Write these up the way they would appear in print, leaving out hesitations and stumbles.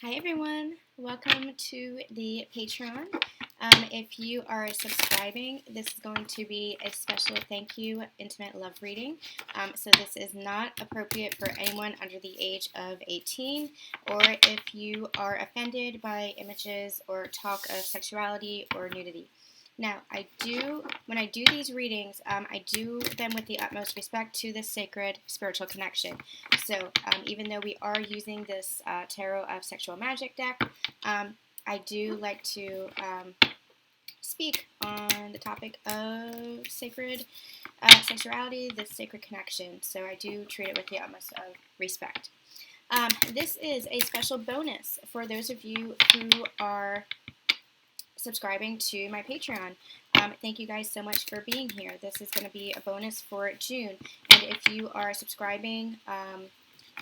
Hi everyone, welcome to the Patreon. If you are subscribing, this is going to be a special thank you intimate love reading. So this is not appropriate for anyone under the age of 18, or if you are offended by images or talk of sexuality or nudity. Now, when I do these readings, I do them with the utmost respect to this sacred spiritual connection. So, even though we are using this Tarot of Sexual Magic deck, I do like to speak on the topic of sacred sexuality, this sacred connection. So, I do treat it with the utmost of respect. This is a special bonus for those of you who are subscribing to my Patreon. Thank you guys so much for being here. This is going to be a bonus for June. And if you are subscribing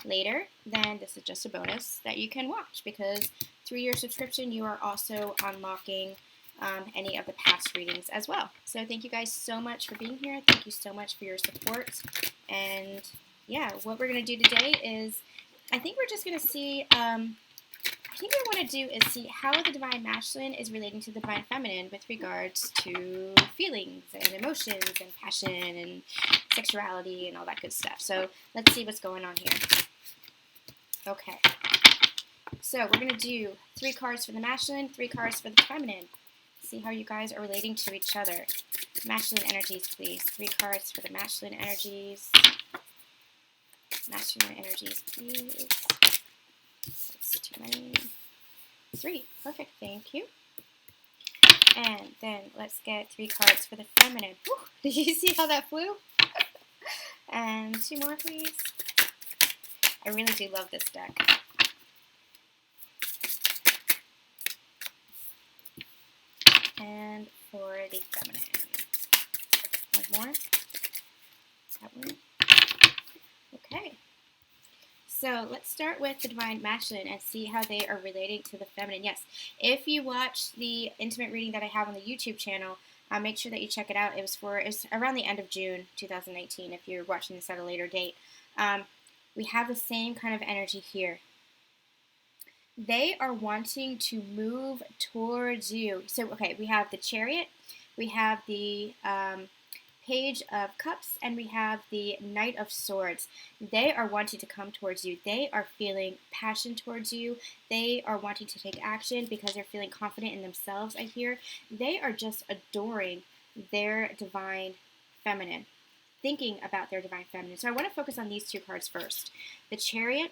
later, then this is just a bonus that you can watch, because through your subscription, you are also unlocking any of the past readings as well. So thank you guys so much for being here. Thank you so much for your support. And yeah, what we're going to do today is, I think we're just going to see... I think what I want to do is see how the Divine Masculine is relating to the Divine Feminine with regards to feelings and emotions and passion and sexuality and all that good stuff. So let's see what's going on here. Okay. So we're going to do 3 cards for the Masculine, 3 cards for the Feminine. See how you guys are relating to each other. Masculine energies, please. 3 cards for the Masculine energies. Masculine energies, please. That's too many. 3. Perfect. Thank you. And then let's get 3 cards for the feminine. Whew, did you see how that flew? And 2 more, please. I really do love this deck. And for the feminine. 1 more. That one. Okay. So let's start with the Divine Masculine and see how they are relating to the feminine. Yes, if you watch the intimate reading that I have on the YouTube channel, make sure that you check it out. It was around the end of June 2019, if you're watching this at a later date. We have the same kind of energy here. They are wanting to move towards you. So, okay, we have the Chariot, we have the Page of Cups, and we have the Knight of Swords. They are wanting to come towards you. They are feeling passion towards you. They are wanting to take action because they're feeling confident in themselves, I hear. They are just adoring their Divine Feminine, thinking about their Divine Feminine. So I want to focus on these 2 cards first. The Chariot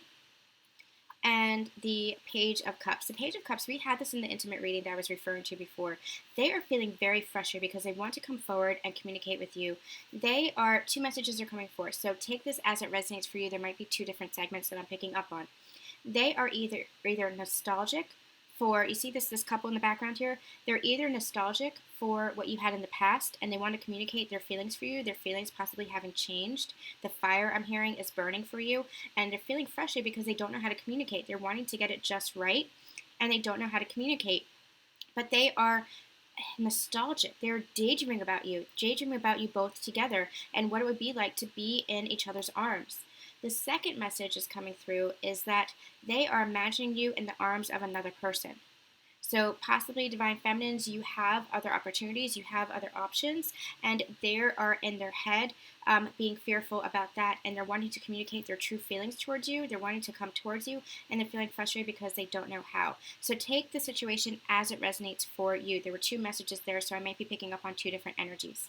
and the Page of Cups. The Page of Cups, we had this in the intimate reading that I was referring to before. They are feeling very frustrated because they want to come forward and communicate with you. 2 messages are coming forth, so take this as it resonates for you. There might be 2 different segments that I'm picking up on. They are either nostalgic for, you see this couple in the background here? They're either nostalgic for what you had in the past, and they want to communicate their feelings for you, their feelings possibly having changed. The fire I'm hearing is burning for you, and they're feeling frustrated because they don't know how to communicate. They're wanting to get it just right, and they don't know how to communicate. But they are nostalgic. They're daydreaming about you both together, and what it would be like to be in each other's arms. The second message is coming through is that they are imagining you in the arms of another person. So possibly Divine Feminines, you have other opportunities, you have other options, and they are in their head being fearful about that, and they're wanting to communicate their true feelings towards you. They're wanting to come towards you, and they're feeling frustrated because they don't know how. So take the situation as it resonates for you. There were 2 messages there, so I might be picking up on 2 different energies.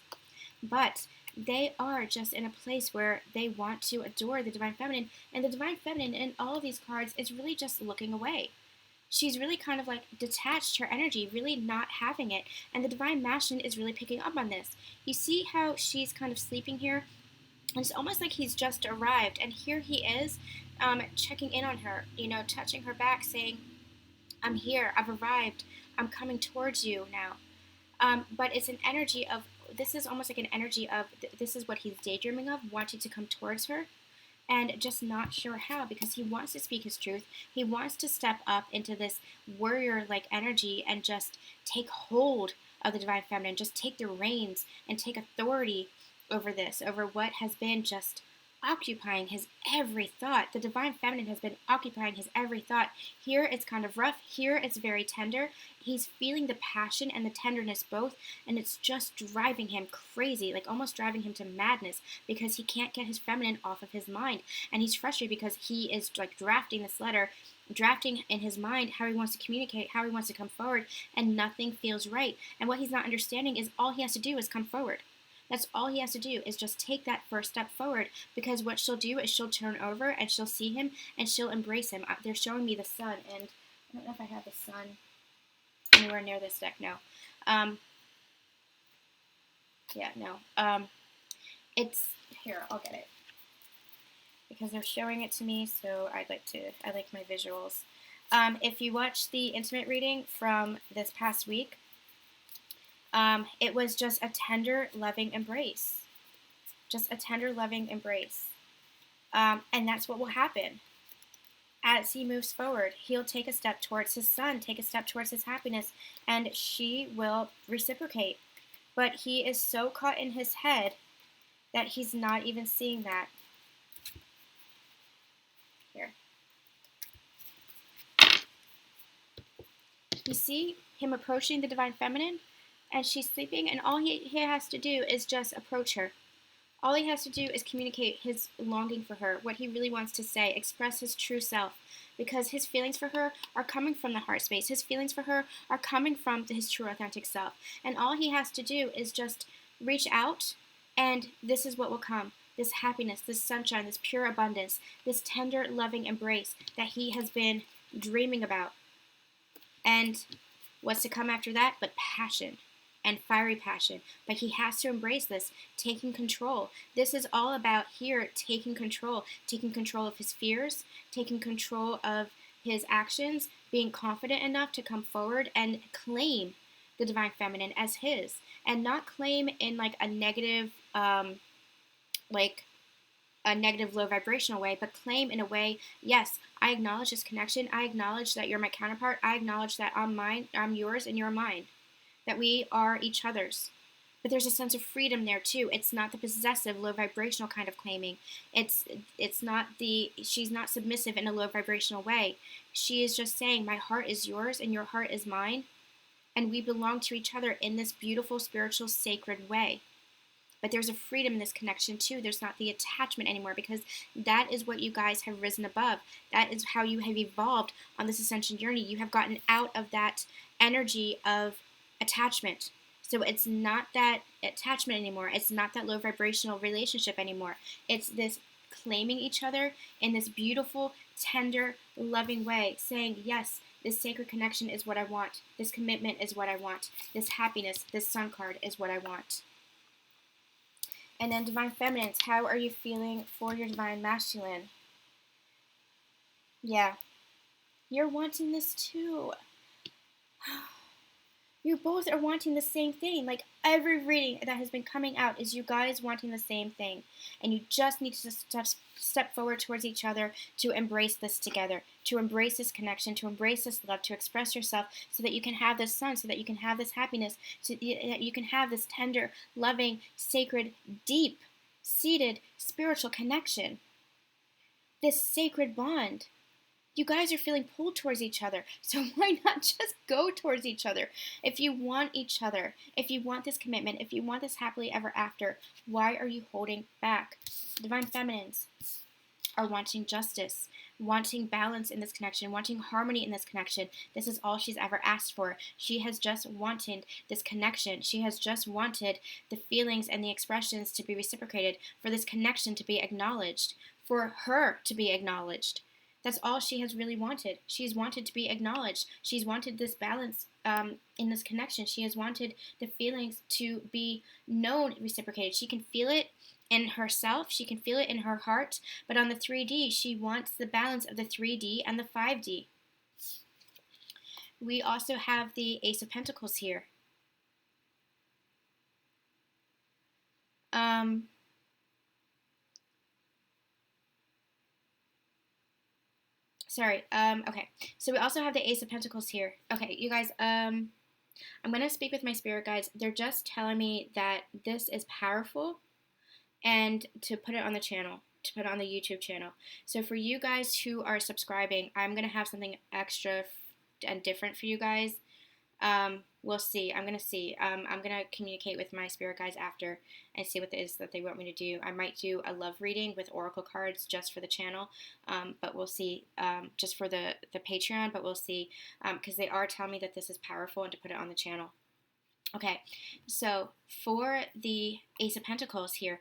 But they are just in a place where they want to adore the Divine Feminine, and the Divine Feminine in all of these cards is really just looking away. She's really kind of like detached her energy, really not having it, and the Divine Masculine is really picking up on this. You see how she's kind of sleeping here? And it's almost like he's just arrived, and here he is checking in on her, touching her back, saying, I'm here, I've arrived, I'm coming towards you now. But it's an energy of, this is almost like an energy of, this is what he's daydreaming of, wanting to come towards her, and just not sure how, because he wants to speak his truth. He wants to step up into this warrior-like energy and just take hold of the Divine Feminine, just take the reins and take authority over this, over what has been just occupying his every thought. The divine feminine has been occupying his every thought. Here it's kind of rough. Here it's very tender. He's feeling the passion and the tenderness both, and it's just driving him crazy, like almost driving him to madness, because he can't get his feminine off of his mind. And he's frustrated because he is like drafting this letter, drafting in his mind how he wants to communicate, how he wants to come forward, and nothing feels right. And what he's not understanding is all he has to do is come forward. That's all he has to do, is just take that first step forward, because what she'll do is she'll turn over and she'll see him and she'll embrace him. They're showing me the sun, and I don't know if I have the sun anywhere near this deck. No. Yeah, no. It's here. I'll get it because they're showing it to me. So I like my visuals. If you watch the intimate reading from this past week, it was just a tender, loving embrace. Just a tender, loving embrace. And that's what will happen. As he moves forward, he'll take a step towards his son, take a step towards his happiness, and she will reciprocate. But he is so caught in his head that he's not even seeing that. Here. You see him approaching the divine feminine, and she's sleeping, and all he has to do is just approach her. All he has to do is communicate his longing for her, what he really wants to say, express his true self, because his feelings for her are coming from the heart space. His feelings for her are coming from his true authentic self. And all he has to do is just reach out, and this is what will come. This happiness, this sunshine, this pure abundance, this tender, loving embrace that he has been dreaming about. And what's to come after that but passion? And fiery passion, but he has to embrace this, taking control. This is all about here taking control of his fears, taking control of his actions, being confident enough to come forward and claim the divine feminine as his, and not claim in like a negative, low vibrational way, but claim in a way, yes, I acknowledge this connection. I acknowledge that you're my counterpart. I acknowledge that I'm yours and you're mine. That we are each other's. But there's a sense of freedom there too. It's not the possessive, low vibrational kind of claiming. She's not submissive in a low vibrational way. She is just saying, my heart is yours and your heart is mine, and we belong to each other in this beautiful, spiritual, sacred way. But there's a freedom in this connection too. There's not the attachment anymore, because that is what you guys have risen above. That is how you have evolved on this ascension journey. You have gotten out of that energy of attachment. So it's not that attachment anymore. It's not that low vibrational relationship anymore. It's this claiming each other in this beautiful, tender, loving way, saying, yes, this sacred connection is what I want. This commitment is what I want. This happiness, this sun card is what I want. And then divine feminines, how are you feeling for your divine masculine? Yeah, you're wanting this too. You both are wanting the same thing. Like every reading that has been coming out is you guys wanting the same thing. And you just need to step forward towards each other to embrace this together, to embrace this connection, to embrace this love, to express yourself so that you can have this sun, so that you can have this happiness, so that you can have this tender, loving, sacred, deep-seated spiritual connection. This sacred bond. You guys are feeling pulled towards each other, so why not just go towards each other? If you want each other, if you want this commitment, if you want this happily ever after, why are you holding back? Divine feminines are wanting justice, wanting balance in this connection, wanting harmony in this connection. This is all she's ever asked for. She has just wanted this connection. She has just wanted the feelings and the expressions to be reciprocated, for this connection to be acknowledged, for her to be acknowledged. That's all she has really wanted. She's wanted to be acknowledged. She's wanted this balance in this connection. She has wanted the feelings to be known, reciprocated. She can feel it in herself. She can feel it in her heart. But on the 3D, she wants the balance of the 3D and the 5D. We also have the Ace of Pentacles here. Okay. So we also have the Ace of Pentacles here. Okay, you guys, I'm going to speak with my spirit guides. They're just telling me that this is powerful and to put it on the channel. to put on the YouTube channel. So for you guys who are subscribing, I'm going to have something extra and different for you guys. We'll see. I'm going to see. I'm going to communicate with my spirit guides after and see what it is that they want me to do. I might do a love reading with oracle cards just for the channel, but we'll see. Just for the Patreon, but we'll see, because they are telling me that this is powerful and to put it on the channel. Okay, so for the Ace of Pentacles here,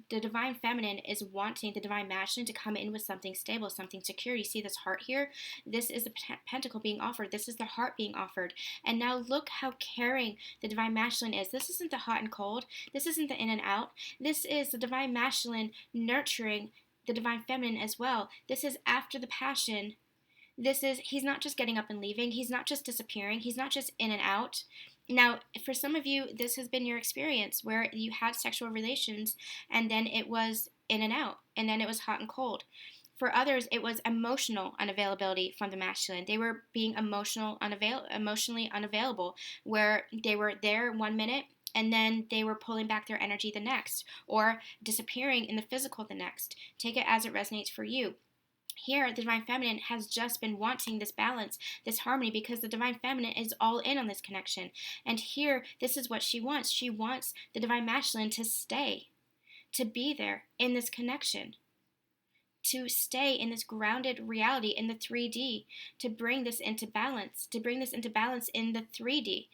the Divine Feminine is wanting the Divine Masculine to come in with something stable, something secure. You see this heart here? This is the Pentacle being offered. This is the heart being offered. And now look how caring the Divine Masculine is. This isn't the hot and cold. This isn't the in and out. This is the Divine Masculine nurturing the Divine Feminine as well. This is after the passion. He's not just getting up and leaving. He's not just disappearing. He's not just in and out. Now, for some of you, this has been your experience where you had sexual relations and then it was in and out, and then it was hot and cold. For others, it was emotional unavailability from the masculine. They were being emotionally unavailable, where they were there 1 minute and then they were pulling back their energy the next, or disappearing in the physical the next. Take it as it resonates for you. Here, the Divine Feminine has just been wanting this balance, this harmony, because the Divine Feminine is all in on this connection. And here, this is what she wants. She wants the Divine Masculine to stay, to be there in this connection, to stay in this grounded reality in the 3D, to bring this into balance, in the 3D.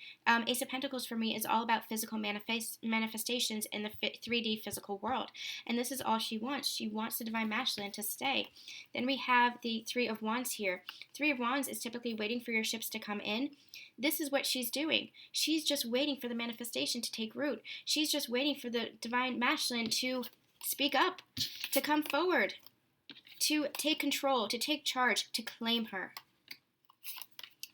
Ace of Pentacles for me is all about physical manifestations in the 3D physical world. And this is all she wants. She wants the Divine Masculine to stay. Then we have the Three of Wands here. Three of Wands is typically waiting for your ships to come in. This is what she's doing. She's just waiting for the manifestation to take root. She's just waiting for the Divine Masculine to speak up, to come forward, to take control, to take charge, to claim her,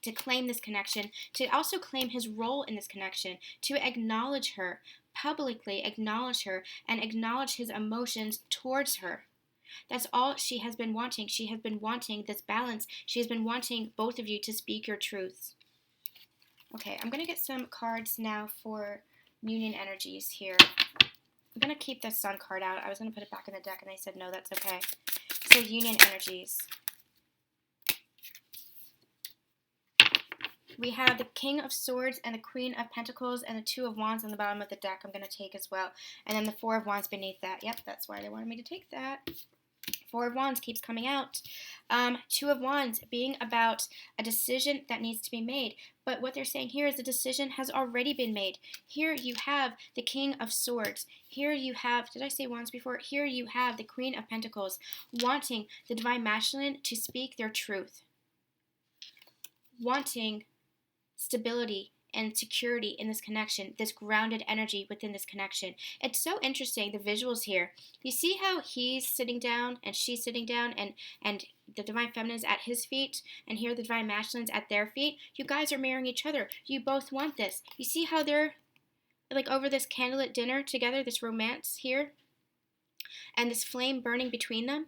to claim this connection, to also claim his role in this connection, to acknowledge her, publicly acknowledge her, and acknowledge his emotions towards her. That's all she has been wanting. She has been wanting this balance. She has been wanting both of you to speak your truths. Okay, I'm going to get some cards now for union energies here. I'm going to keep the Sun card out. I was going to put it back in the deck, and I said no, that's okay. So union energies. We have the King of Swords and the Queen of Pentacles and the Two of Wands on the bottom of the deck I'm going to take as well. And then the Four of Wands beneath that. Yep, that's why they wanted me to take that. Four of Wands keeps coming out. Two of Wands being about a decision that needs to be made. But what they're saying here is the decision has already been made. Here you have the King of Swords. Here you have, did I say Wands before? Here you have the Queen of Pentacles wanting the Divine Masculine to speak their truth. Wanting stability and security in this connection, this grounded energy within this connection. It's so interesting, the visuals here. You see how he's sitting down and she's sitting down and the Divine Feminine is at his feet, and here the Divine Masculine's at their feet. You guys are marrying each other. You both want this. You see how they're like over this candlelit dinner together, this romance here, and this flame burning between them?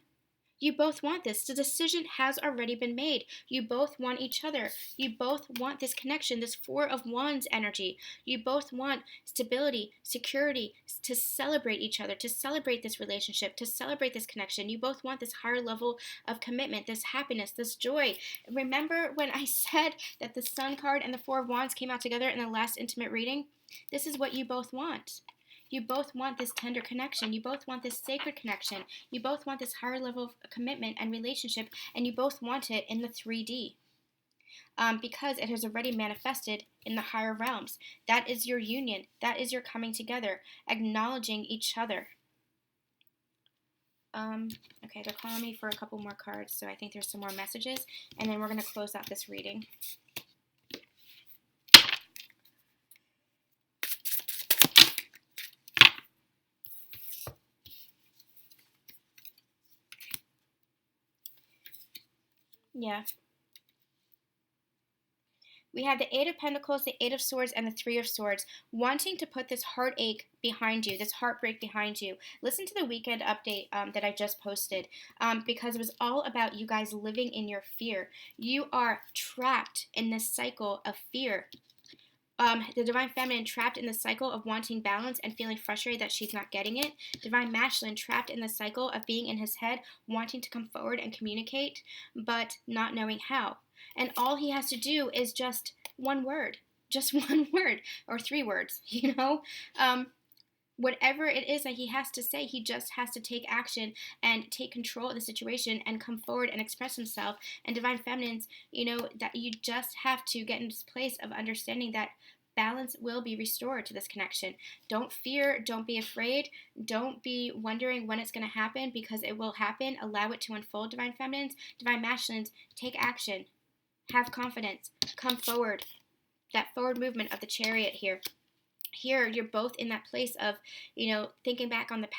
You both want this. The decision has already been made. You both want each other. You both want this connection, this Four of Wands energy. You both want stability, security, to celebrate each other, to celebrate this relationship, to celebrate this connection. You both want this higher level of commitment, this happiness, this joy. Remember when I said that the Sun card and the Four of Wands came out together in the last intimate reading? This is what you both want. You both want this tender connection. You both want this sacred connection. You both want this higher level of commitment and relationship, and you both want it in the 3D. Because it has already manifested in the higher realms. That is your union. That is your coming together, acknowledging each other. Okay, they're calling me for a couple more cards, so I think there's some more messages, and then we're going to close out this reading. Yeah. We have the Eight of Pentacles, the Eight of Swords, and the Three of Swords, wanting to put this heartache behind you, this heartbreak behind you. Listen to the weekend update that I just posted, because it was all about you guys living in your fear. You are trapped in this cycle of fear, The Divine Feminine trapped in the cycle of wanting balance and feeling frustrated that she's not getting it. Divine Masculine trapped in the cycle of being in his head, wanting to come forward and communicate, but not knowing how. And all he has to do is just one word. Just one word. Or 3 words, you know? Whatever it is that he has to say, he just has to take action and take control of the situation and come forward and express himself. And Divine Feminines, that you just have to get into this place of understanding that balance will be restored to this connection. Don't fear, don't be afraid, don't be wondering when it's going to happen, because it will happen. Allow it to unfold, Divine Feminines. Divine Masculines, take action, have confidence, come forward. That forward movement of the Chariot here. Here, you're both in that place of, thinking back on the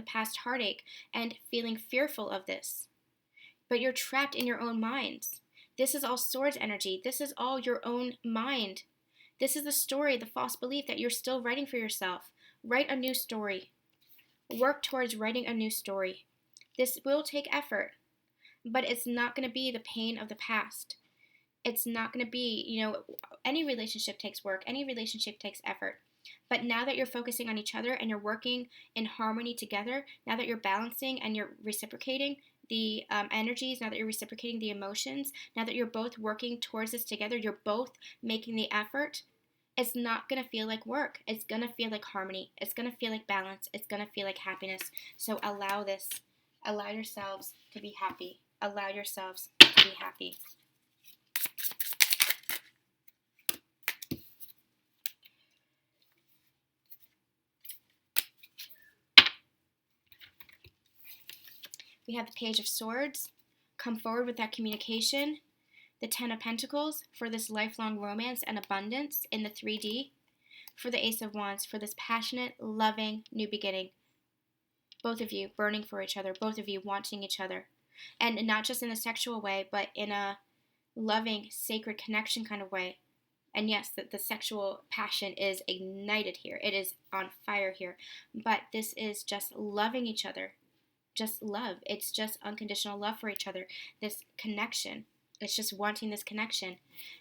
past heartache, and feeling fearful of this. But you're trapped in your own minds. This is all Swords energy. This is all your own mind. This is the story, the false belief that you're still writing for yourself. Write a new story. Work towards writing a new story. This will take effort, but it's not going to be the pain of the past. It's not going to be, any relationship takes work, any relationship takes effort. But now that you're focusing on each other and you're working in harmony together, now that you're balancing and you're reciprocating the energies, now that you're reciprocating the emotions, now that you're both working towards this together, you're both making the effort, it's not going to feel like work. It's going to feel like harmony. It's going to feel like balance. It's going to feel like happiness. So allow this. Allow yourselves to be happy. Allow yourselves to be happy. We have the Page of Swords. Come forward with that communication. The Ten of Pentacles for this lifelong romance and abundance in the 3D. For the Ace of Wands for this passionate, loving new beginning. Both of you burning for each other. Both of you wanting each other. And not just in a sexual way, but in a loving, sacred connection kind of way. And yes, the sexual passion is ignited here. It is on fire here. But this is just loving each other. Just love. It's just unconditional love for each other. This connection. It's just wanting this connection.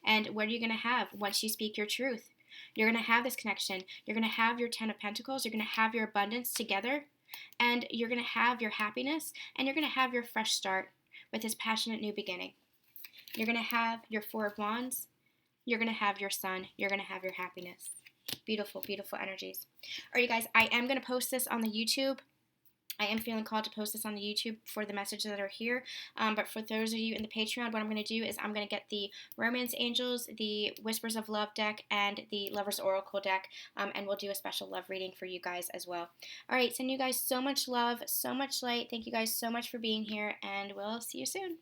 And what are you going to have once you speak your truth? You're going to have this connection. You're going to have your 10 of Pentacles. You're going to have your abundance together. And you're going to have your happiness. And you're going to have your fresh start with this passionate new beginning. You're going to have your 4 of Wands. You're going to have your Sun. You're going to have your happiness. Beautiful, beautiful energies. All right, you guys, I am going to post this on the YouTube. I am feeling called to post this on the YouTube for the messages that are here. But for those of you in the Patreon, what I'm going to do is I'm going to get the Romance Angels, the Whispers of Love deck, and the Lover's Oracle deck. And we'll do a special love reading for you guys as well. All right, send you guys so much love, so much light. Thank you guys so much for being here, and we'll see you soon.